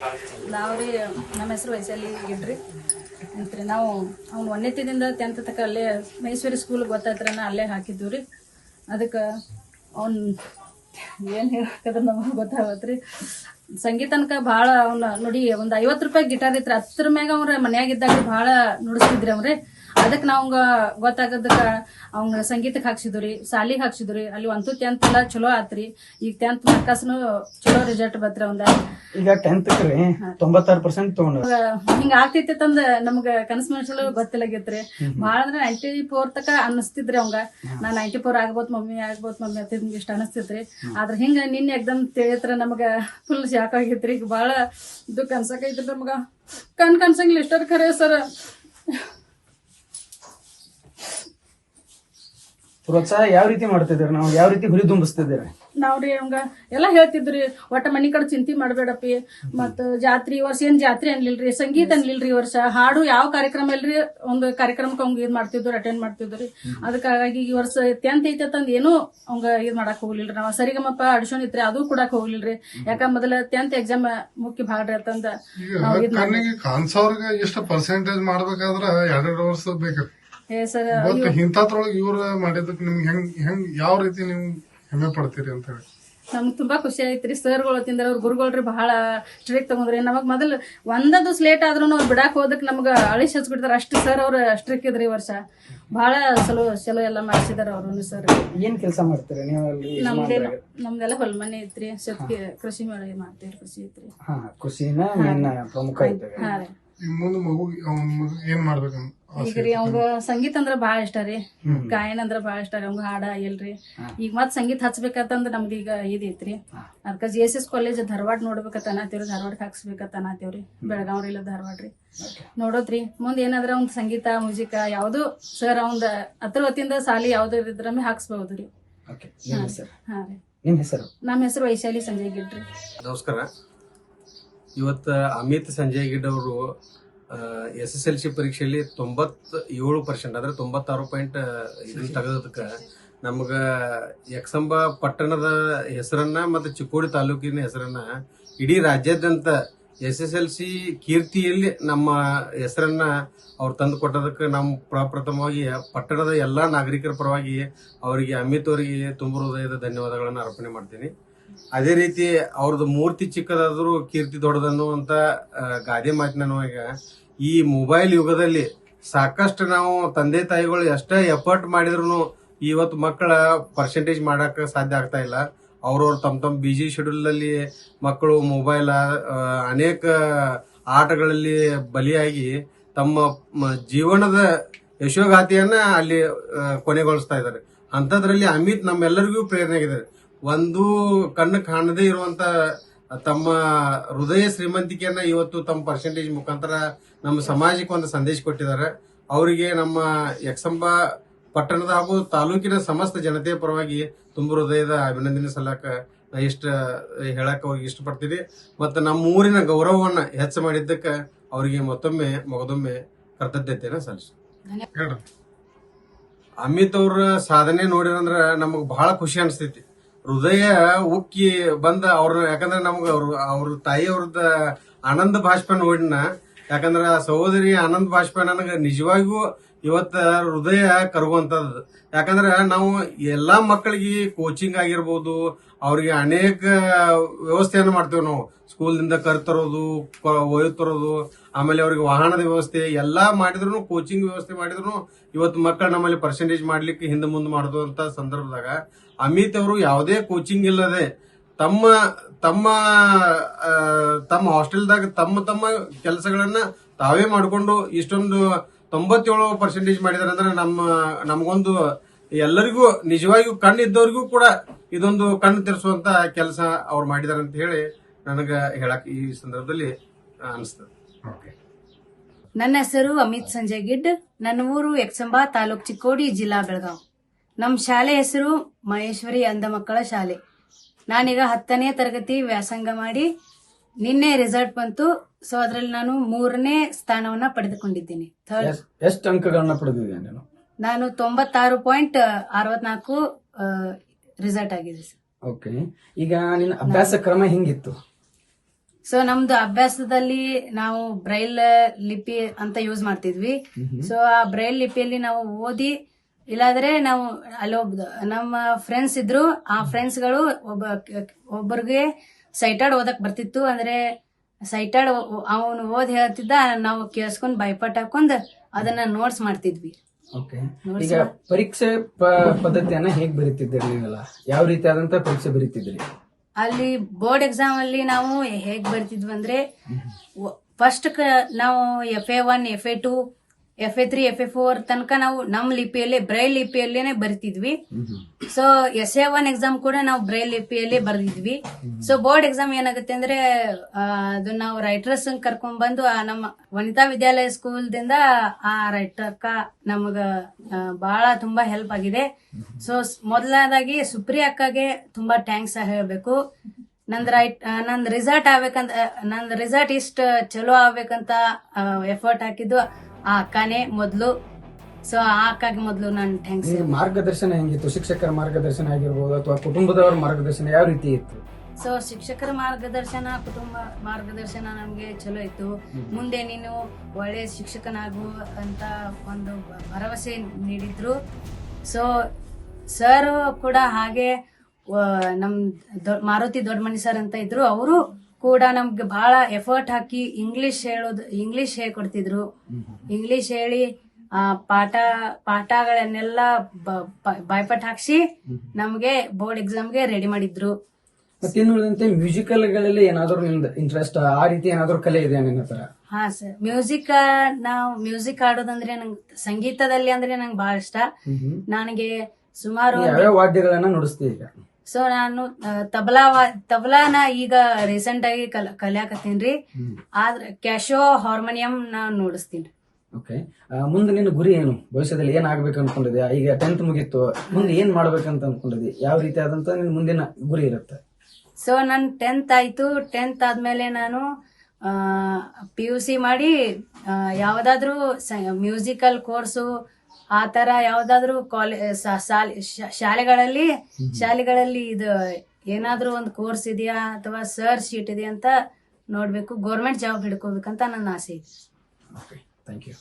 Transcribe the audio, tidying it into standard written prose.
ನಾವ್ರಿ ನಮ್ಮ ಹೆಸರು ವೈಶಾಲಿ ಗಿಡ್ರಿ ಅಂತ್ರಿ. ನಾವು ಅವ್ನು 1ನೇತಿದಿಂದ 10th ತನಕ ಅಲ್ಲೇ ಮೈಸೂರು ಸ್ಕೂಲ್ ಗೊತ್ತಾಯ್ತ್ರನ ಅಲ್ಲೇ ಹಾಕಿದ್ವಿ ರೀ. ಅದಕ್ಕೆ ಅವ್ನು ಏನು ಹೇಳಕ್ಕಂದ್ರೆ ನಮಗೆ ಗೊತ್ತಾಗತ್ರಿ. ಸಂಗೀತ ತನಕ ಭಾಳ ಅವ್ನ ನೋಡಿ ಒಂದು 50 ರೂಪಾಯಿ ಗಿಟಾರ್ ಐತ್ರಿ, 10 ಮ್ಯಾಗ ಅವ್ರ ಮನ್ಯಾಗಿದ್ದಾಗ ಭಾಳ ನುಡಿಸ್ತಿದ್ರಿ ಅವ್ರಿ. ಅದಕ್ಕೆ ನಾವಂಗ ಗೊತ್ತಾಗದಕ್ಕೆ ಅವಂಗ ಸಂಗೀತಕ್ಕೆ ಹಾಕ್ಸಿದ್ರಿ, ಶಾಲಿಗೆ ಹಾಕ್ಸಿದ್ರಿ. ಅಲ್ಲಿ 1 to 10th ಎಲ್ಲ ಚಲೋ ಆತ್ರಿ. ಈಗ 10th ಮಾರ್ಕಸ್ನು ಚಲೋ ರಿಸಲ್ಟ್ ಬತ್ರಿ ಅವಂದ. ಈಗ 10th 96% ತಗೊಂಡ್ರ. ಹಿಂಗ ಆಗ್ತೈತಿ ತಂದ ನಮ್ಗ ಕನಸು ಮನಸ್ಸಲ್ಲಿ ಗೊತ್ತಿಲ್ಲಾಗೈತ್ರಿ. ಭಾಳ ಅಂದ್ರೆ 94 ತಕ ಅನ್ನಿಸ್ತಿದ್ರಿ ಅವಂಗ. ನಾ 94 ಆಗ್ಬೋತ್ ಮಮ್ಮಿ ಅಂತ ಹಿಂಗ ಇಷ್ಟ ಅನಿಸ್ತಿತ್ರಿ. ಆದ್ರ ಹಿಂಗ ನಿನ್ನೆ ಎಕ್ದಮ್ ತಿಳಿಯತ್ರ ನಮಗ ಫುಲ್ ಶಾಕ್ ಆಗೈತ್ರಿ. ಈಗ ಭಾಳ ದುಃಖ ಅನ್ಸಕೈತ್ರಿ ನಮಗ. ಕನ್ಸಂಗಿಲ್ಲ ಇಷ್ಟರ ಖರೆ ಸರ್. ಪ್ರೋತ್ಸಾಹ ಯಾವ ರೀತಿ ಮಾಡ್ತಿದ್ದೀರಿ, ನಾವು ಯಾವ ರೀತಿ ಹುರಿದುಂಬಿಸ್ತಿದ್ದೀರಿ? ನಾವ್ರಿ ಅವಂಗ ಎಲ್ಲಾ ಹೇಳ್ತಿದ್ರಿ, ಒಟ್ಟ ಮನಿ ಕಡೆ ಚಿಂತೆ ಮಾಡ್ಬೇಡಪ್ಪಿ, ಮತ್ತ ಜಾತ್ರಿ ಈ ವರ್ಷ ಏನ್ ಜಾತ್ರೆ ಅನ್ಲಿಲ್ರಿ, ಸಂಗೀತ ಅನ್ಲಿಲ್ರಿ ಈ ವರ್ಷ, ಹಾಡು ಯಾವ ಕಾರ್ಯಕ್ರಮ ಇಲ್ರಿ, ಒಂದು ಕಾರ್ಯಕ್ರಮಕ್ಕೆ ಅವಂಗ ಇದ್ ಮಾಡ್ತಿದ್ವಿ, ಅಟೆಂಡ್ ಮಾಡ್ತಿದ್ರಿ. ಅದಕ್ಕಾಗಿ ಈ ವರ್ಷ 10th ಐತೆ ತಂದ್ ಏನು ಅವಂಗ ಇದ್ ಮಾಡಕ್ ಹೋಗ್ಲಿಲ್ರಿ. ನಾವ್ ಸರಿಗಮಪ್ಪ ಅಡಿಷನ್ ಇತ್ರಿ, ಅದು ಕೊಡಾಕ್ ಹೋಗ್ಲಿಲ್ರಿ. ಯಾಕ ಮೊದಲ 10th ಎಕ್ಸಾಮ್ ಮುಖ್ಯ ಭಾಗ್ರಿ ಅಂತಂದ ಕಾನ್ಸವ್ರಿಗೆ ಎಷ್ಟು ಪರ್ಸೆಂಟೇಜ್ ಮಾಡ್ಬೇಕಾದ್ರ 2 ವರ್ಷ ಬೇಕ್ರಿ. ಸರ್ ಇಂಥದ್ರೊಳಗೆ ಇವ್ರ ಮಾಡಿದಕ್ಕೆ ನಿಮ್ಗೆ ಹೆಂಗ್ ಯಾವ ರೀತಿ ನೀವು ಹೆಮ್ಮೆ ಪಡ್ತೀರಿ ಅಂತ ಹೇಳಿ ನಮ್ಗೆ ತುಂಬಾ ಖುಷಿ ಐತ್ರಿ. ಸರ್ಗಳು ತಿಂದ್ರ ಅವ್ರ ಗುರುಗಳ್ರಿ ಬಹಳ ಸ್ಟ್ರಿಕ್ಟ್ ತಗೊಂಡ್ರಿ. ನಮಗ್ ಮೊದಲು ಒಂದದು ಸ್ಲೇಟ್ ಆದ್ರೂ ಅವ್ರು ಬಿಡಾಕ್ ಹೋದಕ್ ನಮ್ಗ ಅಳಿಸಿ ಹಚ್ಬಿಡ್ತಾರ. ಅಷ್ಟು ಸರ್ ಅವ್ರ ಸ್ಟ್ರಿಕ್ ಇದ್ರಿ ಈ ವರ್ಷ. ಬಹಳ ಚಲೋ ಎಲ್ಲಾ ಮಾಡ್ಸಿದಾರ ಅವ್ರು ಸರ್. ಏನ್ ಕೆಲಸ ಮಾಡ್ತೀರಿ ನೀವು? ನಮ್ದೆಲ್ಲ ಹೊಲ್ಮನೆ ಐತ್ರಿ, ಕೃಷಿ ಮಾಡಿ ಮಾಡ್ತೀವಿ. ಕೃಷಿ ಐತ್ರಿ. ಕೃಷಿನ ಪ್ರಮುಖ ಐತೆ. ಹಾ ರೀ. ಮುಂದೆ ಮಗು ಏನ್ ಮಾಡ್ಬೇಕಂತ ಈಗ ರೀ ಅವಂಗ ಸಂಗೀತ ಅಂದ್ರ ಬಾಳ ಇಷ್ಟ ರೀ, ಗಾಯನ ಅಂದ್ರ ಬಾಳ ಇಷ್ಟ ರೀ. ಅವಂಗ ಹಾಡ ಎಲ್ರಿ ಈಗ ಮತ್ ಸಂಗೀತ ಹಚ್ಬೇಕಂತಂದ್ರ ನಮ್ದು ಈಗ ಇದೈತ್ರಿ. ಅದಕ್ಕ JSS ಕಾಲೇಜ್ ಧಾರವಾಡ ನೋಡ್ಬೇಕಂತ ಅನ್ನತ್ತೇವ್ರಿ. ಧಾರವಾಡಕ್ಕೆ ಹಾಕ್ಸ್ಬೇಕಂತ ಅನ್ನತ್ತೇವ್ರಿ. ಬೆಳಗಾವ್ರಿ ಇಲ್ಲ ಧಾರವಾಡ್ರಿ ನೋಡೋದ್ರಿ. ಮುಂದ್ ಏನಾದ್ರ ಅವ್ನ ಸಂಗೀತ ಮ್ಯೂಸಿಕ್ ಯಾವ್ದು ಸರ್ ಅವಂದ ಹತ್ರ ಹೊತ್ತಿಂದ ಸಾಲಿ ಯಾವ್ದು ಇದ್ರಮ್ಮೆ ಹಾಕ್ಸ್ಬಹುದ್ರಿ. ಹಾ ರೀ. ನಮ್ಮ ಹೆಸರು ವೈಶಾಲಿ ಸಂಜಯ್ ಗಿಡ್ರಿ. ನಮಸ್ಕಾರ. ಇವತ್ತು ಅಮಿತ್ ಸಂಜಯ್ ಗಿಡ್ ಅವರು SSLC ಪರೀಕ್ಷೆಯಲ್ಲಿ 97% ಅಂದ್ರೆ 96% ತೆಗೆದಕ್ಕೆ ನಮ್ಗ ಯಕ್ಷಂಬ ಪಟ್ಟಣದ ಹೆಸರನ್ನ ಮತ್ತು ಚಿಕ್ಕೋಡಿ ತಾಲೂಕಿನ ಹೆಸರನ್ನ ಇಡೀ ರಾಜ್ಯಾದ್ಯಂತ SSLC ಕೀರ್ತಿಯಲ್ಲಿ ನಮ್ಮ ಹೆಸರನ್ನ ಅವ್ರು ತಂದು ಕೊಟ್ಟದಕ್ಕೆ ನಾವು ಪ್ರಪ್ರಥಮವಾಗಿ ಪಟ್ಟಣದ ಎಲ್ಲಾ ನಾಗರಿಕರ ಪರವಾಗಿ ಅವರಿಗೆ ಅಮಿತ್ ಅವರಿಗೆ ತುಂಬ ಹೃದಯದ ಧನ್ಯವಾದಗಳನ್ನು ಅರ್ಪಣೆ ಮಾಡ್ತೀನಿ. ಅದೇ ರೀತಿ ಅವ್ರದ್ದು ಮೂರ್ತಿ ಚಿಕ್ಕದಾದ್ರೂ ಕೀರ್ತಿ ದೊಡ್ಡದನ್ನುವಂತ ಗಾದೆ ಮಾತಿನವಾಗ ಈ ಮೊಬೈಲ್ ಯುಗದಲ್ಲಿ ಸಾಕಷ್ಟು ನಾವು ತಂದೆ ತಾಯಿಗಳು ಎಷ್ಟೇ ಎಫರ್ಟ್ ಮಾಡಿದ್ರು ಇವತ್ತು ಮಕ್ಕಳ ಪರ್ಸೆಂಟೇಜ್ ಮಾಡಕ್ ಸಾಧ್ಯ ಆಗ್ತಾ ಇಲ್ಲ. ಅವ್ರವ್ರ ತಮ್ಮ ಬಿಜಿ ಶೆಡ್ಯೂಲ್ ಅಲ್ಲಿ ಮಕ್ಕಳು ಮೊಬೈಲ್ ಅನೇಕ ಆಟಗಳಲ್ಲಿ ಬಲಿಯಾಗಿ ತಮ್ಮ ಜೀವನದ ಯಶೋಗಾತಿಯನ್ನ ಅಲ್ಲಿ ಕೊನೆಗೊಳಿಸ್ತಾ ಇದ್ದಾರೆ. ಅಂತದ್ರಲ್ಲಿ ಅಮಿತ್ ನಮ್ಮೆಲ್ಲರಿಗೂ ಪ್ರೇರಣೆ ಆಗಿದೆ. ಒಂದು ಕಣ್ಣು ಕಾಣದೇ ಇರುವಂತ ತಮ್ಮ ಹೃದಯ ಶ್ರೀಮಂತಿಕೆಯನ್ನ ಇವತ್ತು ತಮ್ಮ ಪರ್ಸೆಂಟೇಜ್ ಮುಖಾಂತರ ನಮ್ಮ ಸಮಾಜಕ್ಕೆ ಒಂದು ಸಂದೇಶ ಕೊಟ್ಟಿದ್ದಾರೆ. ಅವರಿಗೆ ನಮ್ಮ ಯಕ್ಷಂಬ ಪಟ್ಟಣದ ಹಾಗೂ ತಾಲೂಕಿನ ಸಮಸ್ತ ಜನತೆಯ ಪರವಾಗಿ ತುಂಬ ಹೃದಯದ ಅಭಿನಂದನೆ ಸಲ್ಲಕ ಹೇಳಕ್ ಅವ್ರಿಗೆ ಇಷ್ಟಪಡ್ತೀನಿ. ಮತ್ತು ನಮ್ಮ ಊರಿನ ಗೌರವವನ್ನ ಹೆಚ್ಚು ಮಾಡಿದ್ದಕ್ಕೆ ಅವರಿಗೆ ಮಗದೊಮ್ಮೆ ಕೃತಜ್ಞತೆಯನ್ನ ಸಲ್ಲಿಸ್ತೀನಿ. ಅಮಿತ್ ಅವ್ರ ಸಾಧನೆ ನೋಡಿರಂದ್ರ ನಮಗ್ ಬಹಳ ಖುಷಿ ಅನಿಸ್ತೈತಿ. ಹೃದಯ ಉಕ್ಕಿ ಬಂದ ಅವ್ರ ಯಾಕಂದ್ರೆ ನಮ್ಗ ಅವ್ರ ತಾಯಿಯವ್ರದ ಆನಂದ ಭಾಷ್ಪ ನೋಡಿನ. ಯಾಕಂದ್ರ ಸಹೋದರಿ ಆನಂದ ಭಾಷ್ಪ ನನಗ ನಿಜವಾಗಿಯೂ ಇವತ್ತ ಹೃದಯ ಕರಗುವಂತದ್ದು. ಯಾಕಂದ್ರ ನಾವು ಎಲ್ಲಾ ಮಕ್ಕಳಿಗೆ ಕೋಚಿಂಗ್ ಆಗಿರ್ಬೋದು, ಅವ್ರಿಗೆ ಅನೇಕ ವ್ಯವಸ್ಥೆಯನ್ನು ಮಾಡ್ತೇವೆ ನಾವು. ಸ್ಕೂಲ್ನಿಂದ ಕರ್ತರೋದು, ಒಯ್ತರೋದು, ಆಮೇಲೆ ಅವ್ರಿಗೆ ವಾಹನದ ವ್ಯವಸ್ಥೆ ಎಲ್ಲಾ ಮಾಡಿದ್ರು, ಕೋಚಿಂಗ್ ವ್ಯವಸ್ಥೆ ಮಾಡಿದ್ರು ಇವತ್ತು ಮಕ್ಕಳು ನಮ್ಮಲ್ಲಿ ಪರ್ಸೆಂಟೇಜ್ ಮಾಡ್ಲಿಕ್ಕೆ ಹಿಂದೆ ಮುಂದೆ ಮಾಡುವಂತ ಸಂದರ್ಭದಾಗ ಅಮಿತ್ ಅವರು ಯಾವುದೇ ಕೋಚಿಂಗ್ ಇಲ್ಲದೆ ತಮ್ಮ ತಮ್ಮ ತಮ್ಮ ಹಾಸ್ಟೆಲ್ದಾಗ ತಮ್ಮ ಕೆಲಸಗಳನ್ನ ತಾವೇ ಮಾಡಿಕೊಂಡು ಇಷ್ಟೊಂದು 97% ಮಾಡಿದಾರೆ ಅಂದ್ರೆ ನಮಗೊಂದು ಎಲ್ಲರಿಗೂ ನಿಜವಾಗಿಯೂ ಕಣ್ಣಿದ್ದವ್ರಿಗೂ ಕೂಡ ಇದೊಂದು ಕಣ್ಣು ತೆರೆಸುವಂತ ಕೆಲಸ ಅವ್ರು ಮಾಡಿದಾರೆ ಅಂತ ಹೇಳಿ ನನಗ ಹೇಳಕ್ ಈ ಸಂದರ್ಭದಲ್ಲಿ ಅನಿಸ್ತದೆ. ನನ್ನ ಹೆಸರು ಅಮಿತ್ ಸಂಜಯ್ ಗಿಡ್. ನನ್ನ ಊರು ಯಕ್ಷಂಬ ತಾಲೂಕ್ ಚಿಕ್ಕೋಡಿ ಜಿಲ್ಲಾ ಬೆಳಗಾವ್. ನಮ್ಮ ಶಾಲೆ ಹೆಸರು ಮಹೇಶ್ವರಿ ಅಂಧ ಮಕ್ಕಳ ಶಾಲೆ. ನಾನೀಗ 10ನೇ ತರಗತಿ ವ್ಯಾಸಂಗ ಮಾಡಿ ನಿನ್ನೆ ರಿಸಲ್ಟ್ ಬಂತು. ಸೊ ಅದ್ರಲ್ಲಿ ನಾನು 3ನೇ ಸ್ಥಾನವನ್ನ ಪಡೆದುಕೊಂಡಿದ್ದೀನಿ. ಎಷ್ಟು ಅಂಕಗಳನ್ನ ಪಡೆದಿದ್ದೀನಿ ನಾನು? 96.64 ರಿಸಲ್ಟ್ ಆಗಿದೆ ಸರ್. ಓಕೆ. ಈಗ ನಿನ್ನ ಅಭ್ಯಾಸ ಕ್ರಮ ಹೆಂಗಿತ್ತು? ಸೊ ನಮ್ದು ಅಭ್ಯಾಸದಲ್ಲಿ ನಾವು ಬ್ರೈಲ್ ಲಿಪಿ ಅಂತ ಯೂಸ್ ಮಾಡ್ತಿದ್ವಿ. ಸೊ ಆ ಬ್ರೈಲ್ ಲಿಪಿಯಲ್ಲಿ ನಾವು ಓದಿ, ಇಲ್ಲಾದ್ರೆ ನಾವು ಅಲ್ಲೊಬ್ಬ ನಮ್ಮ ಫ್ರೆಂಡ್ಸ್ ಇದ್ರು, ಆ ಫ್ರೆಂಡ್ಸ್ಗಳು ಒಬ್ಬರಿಗೆ ಸೈಟೆಡ್ ಓದಕ್ ಬರ್ತಿತ್ತು. ಅಂದ್ರೆ ಸೈಟೆಡ್ ಅವನು ಓದ್ ಹೇಳ್ತಿದ್ದ, ನಾವು ಕೇಳಿಸ್ಕೊಂಡ್ ಬೈಪಟ್ ಹಾಕೊಂಡ್ ಅದನ್ನ ನೋಟ್ಸ್ ಮಾಡ್ತಿದ್ವಿ. ಓಕೆ. ಈಗ ಪರೀಕ್ಷೆ ಪದ್ಧತಿಯನ್ನ ಹೇಗ್ ಬರೀತಿದ್ದೀರಿ ನೀವೆಲ್ಲ? ಯಾವ ರೀತಿಯಾದಂತ ಪರೀಕ್ಷೆ ಬರೀತಿದ್ರಿ? ಅಲ್ಲಿ ಬೋರ್ಡ್ ಎಕ್ಸಾಮ್ ಅಲ್ಲಿ ನಾವು ಹೇಗ್ ಬರ್ತಿದ್ವಿ ಅಂದ್ರೆ, ಫಸ್ಟ್ ನಾವು FA1, FA2, FA3, FA4 ತನಕ ನಾವು ನಮ್ಮ ಲಿಪಿಯಲ್ಲಿ ಬ್ರೈಲ್ ಲಿಪಿಯಲ್ಲೇನೆ ಬರಿತಿದ್ವಿ. ಸೊ SA1 ಎಕ್ಸಾಮ್ ಕೂಡ ನಾವು ಬ್ರೈಲ್ ಲಿಪಿಯಲ್ಲೇ ಬರ್ದಿದ್ವಿ. ಸೊ ಬೋರ್ಡ್ ಎಕ್ಸಾಮ್ ಏನಾಗುತ್ತೆ ಅಂದ್ರೆ, ಅದು ನಾವು ರೈಟರ್ಸ್ ಕರ್ಕೊಂಡ್ ಬಂದು ನಮ್ಮ ವನಿತಾ ವಿದ್ಯಾಲಯ ಸ್ಕೂಲ್ ದಿಂದ ಆ ರೈಟರ್ಕ ನಮಗ ಬಹಳ ತುಂಬಾ ಹೆಲ್ಪ್ ಆಗಿದೆ. ಸೊ ಮೊದಲನೇದಾಗಿ ಸುಪ್ರಿಯ ಅಕ್ಕಗೆ ತುಂಬಾ ಥ್ಯಾಂಕ್ಸ್ ಹೇಳ್ಬೇಕು. ನಂದ್ ರಿಸಲ್ಟ್ ಇಷ್ಟ ಚಲೋ ಆಗ್ಬೇಕಂತ ಎಫರ್ಟ್ ಹಾಕಿದ್ದು ಆ ಅಕ್ಕನೇ ಮೊದ್ಲು. ಸೊ ಆ ಅಕ್ಕಗೆ ಮೊದ್ಲು ನಾನು ಥ್ಯಾಂಕ್ಸ್. ಮಾರ್ಗದರ್ಶನ ಹೆಂಗಿತ್ತು? ಶಿಕ್ಷಕರ ಮಾರ್ಗದರ್ಶನ ಆಗಿರ್ಬೋದು ಅಥವಾ ಕುಟುಂಬದವರ ಮಾರ್ಗದರ್ಶನ ಯಾವ ರೀತಿ ಇತ್ತು? ಸೊ ಶಿಕ್ಷಕರ ಮಾರ್ಗದರ್ಶನ, ಕುಟುಂಬ ಮಾರ್ಗದರ್ಶನ ನಮ್ಗೆ ಚಲೋ ಇತ್ತು. ಮುಂದೆ ನೀನು ಒಳ್ಳೆ ಶಿಕ್ಷಕನಾಗು ಅಂತ ಒಂದು ಭರವಸೆ ನೀಡಿದ್ರು. ಸೊ ಸರ್ ಕೂಡ ಹಾಗೆ ನಮ್ ಮಾರುತಿ ದೊಡ್ಡಮನಿ ಸರ್ ಅಂತ ಇದ್ರು, ಅವರು ಕೂಡ ನಮ್ಗೆ ಬಹಳ ಎಫರ್ಟ್ ಹಾಕಿ ಇಂಗ್ಲಿಷ್ ಹೇಳ್ಕೊಡ್ತಿದ್ರು. ಇಂಗ್ಲಿಷ್ ಹೇಳಿ ಪಾಠಗಳನ್ನೆಲ್ಲ ಬಾಯ್ಪಾಟ್ ಹಾಕ್ಸಿ ನಮ್ಗೆ ಬೋರ್ಡ್ ಎಕ್ಸಾಮ್ಗೆ ರೆಡಿ ಮಾಡಿದ್ರು. ಮತ್ತೇನುಳಿದಂತೆ ಮ್ಯೂಸಿಕಲ್ ಗಳಲ್ಲಿ ಏನಾದ್ರು ನಿಮ್ದು ಇಂಟ್ರೆಸ್ಟ್, ಆ ರೀತಿ ಏನಾದ್ರು ಕಲೆ ಇದೆ ನಿನ್ನ ಹತ್ರ? ಹಾ ಸರ್, ನಾವು ಮ್ಯೂಸಿಕ್ ಆಡೋದಂದ್ರೆ ನಂಗೆ, ಸಂಗೀತದಲ್ಲಿ ಅಂದ್ರೆ ನಂಗೆ ಬಹಳ ಇಷ್ಟ. ನನಗೆ ಸುಮಾರು ಯಾವ್ಯಾವ ವಾದ್ಯಗಳನ್ನ ನುಡಿಸ್ತೀವಿ ಈಗ? ಸೊ ನಾನು ತಬಲಾನ ಈಗ ರೀಸೆಂಟ್ ಆಗಿ ಕಲಿಯಾಕತ್ತೀನ್ರಿ. ಆದ್ರೆ ಕ್ಯಾಶೋ ಹಾರ್ಮೋನಿಯಂ ನಾನು ನುಡಿಸ್ತೀನಿ. ಓಕೆ. ಮುಂದೆ ನಿನ್ನ ಗುರಿ ಏನು? ಭವಿಷ್ಯದಲ್ಲಿ ಏನ್ ಆಗ್ಬೇಕು ಅನ್ಕೊಂಡಿದ್ಯಾ? ಈಗ 10th ಮುಗೀತು, ಮುಂದೆ ಏನ್ ಮಾಡ್ಬೇಕಂತ ಅನ್ಕೊಂಡಿದ್ಯಾ? ಯಾವ ರೀತಿ ಆದಂತ ನಿನ್ ಮುಂದಿನ ಗುರಿ ಇರುತ್ತೆ? ಸೊ ನನ್ 10th ಆಯ್ತು. 10th ಆದ್ಮೇಲೆ ನಾನು PUC ಮಾಡಿ ಯಾವ್ದಾದ್ರು ಮ್ಯೂಸಿಕಲ್ ಕೋರ್ಸು ಆ ತರ ಯಾವ್ದಾದ್ರು ಶಾಲೆಗಳಲ್ಲಿ ಇದು ಏನಾದ್ರೂ ಒಂದು ಕೋರ್ಸ್ ಇದೆಯಾ ಅಥವಾ ಸರ್ ಶೀಟ್ ಇದೆಯಾ ಅಂತ ನೋಡ್ಬೇಕು. ಗೌರ್ಮೆಂಟ್ ಜಾಬ್ ಹಿಡ್ಕೋಬೇಕಂತ ನನ್ನ ಆಸೆ ಇದೆ. Okay, thank you.